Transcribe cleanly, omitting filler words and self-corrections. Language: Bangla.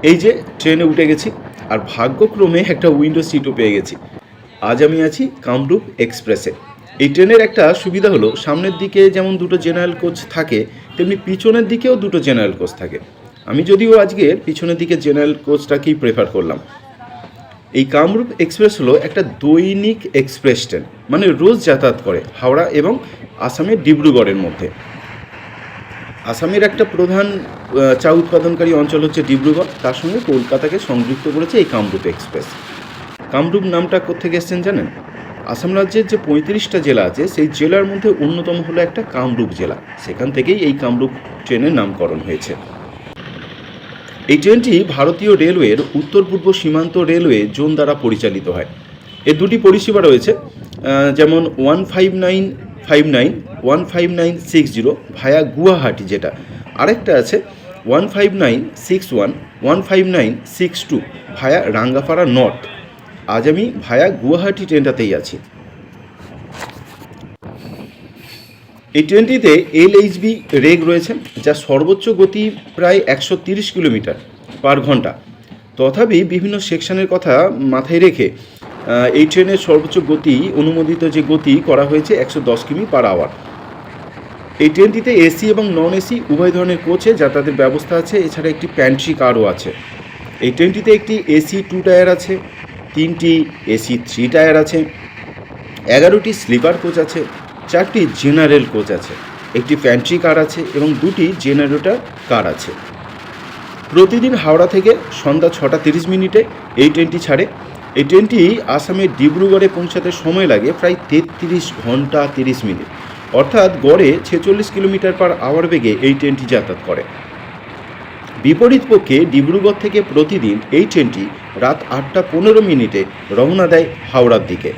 এই যে ট্রেনে উঠে গেছি, আর ভাগ্যক্রমে একটা উইন্ডো সিটও পেয়ে গেছি। আজ আমি আছি কামরূপ এক্সপ্রেসে। এই ট্রেনের একটা সুবিধা হলো, সামনের দিকে যেমন দুটো জেনারেল কোচ থাকে, তেমনি পিছনের দিকেও দুটো জেনারেল কোচ থাকে। আমি যদিও আজকে পিছনের দিকে জেনারেল কোচটাকেই প্রেফার করলাম। এই কামরূপ এক্সপ্রেস হলো একটা দৈনিক এক্সপ্রেস ট্রেন, মানে রোজ যাতায়াত করে হাওড়া এবং আসামের ডিব্রুগড়ের মধ্যে। আসামের একটা প্রধান চা উৎপাদনকারী অঞ্চল হচ্ছে ডিব্রুগড়, তার সঙ্গে কলকাতাকে সংযুক্ত করেছে এই কামরূপ এক্সপ্রেস। কামরূপ নামটা কোত্থেকে এসছেন জানেন? আসাম রাজ্যের যে 35টা জেলা আছে, সেই জেলার মধ্যে অন্যতম হলো একটা কামরূপ জেলা, সেখান থেকেই এই কামরূপ ট্রেনের নামকরণ হয়েছে। এই ট্রেনটি ভারতীয় রেলওয়ের উত্তর পূর্ব সীমান্ত রেলওয়ে জোন দ্বারা পরিচালিত হয়। এর দুটি পরিষেবা রয়েছে, যেমন 15959 15960 ভায়া গুয়াহাটি, যেটা আরেকটা আছে 15961 15962 ভায়া রাঙ্গাপাড়া নর্থ। আজ আমি ভায়া গুয়াহাটি ট্রেনটাতেই আছি। এই ট্রেনটিতে LHB রেগ রয়েছে, যা সর্বোচ্চ গতি প্রায় 130 কিলোমিটার পার ঘন্টা। তথাপি বিভিন্ন সেকশনের কথা মাথায় রেখে এই ট্রেনের সর্বোচ্চ গতি, অনুমোদিত যে গতি করা হয়েছে 110 কিমি পার আওয়ার। এই ট্রেনটিতে এসি এবং নন এসি উভয় ধরনের কোচে যাতায়াতের ব্যবস্থা আছে, এছাড়া একটি প্যান্ট্রি কারও আছে। এই ট্রেনটিতে একটি AC 2 টায়ার আছে, 3টি AC 3 টায়ার আছে, 11টি স্লিপার কোচ আছে, 4টি জেনারেল কোচ আছে, একটি প্যান্ট্রি কার আছে এবং 2টি জেনারেটর কার আছে। প্রতিদিন হাওড়া থেকে সন্ধ্যা 6:30 এই ট্রেনটি ছাড়ে। এই ট্রেনটি আসামের ডিব্রুগড়ে পৌঁছাতে সময় লাগে প্রায় 33 ঘন্টা 30 মিনিট, অর্থাৎ গড়ে 46 কিলোমিটার পার আওয়ার বেগে এই ট্রেনটি যাতায়াত করে। বিপরীত পক্ষে ডিব্রুগড় থেকে প্রতিদিন এই ট্রেনটি রাত 8:15 রওনা দেয় হাওড়ার দিকে।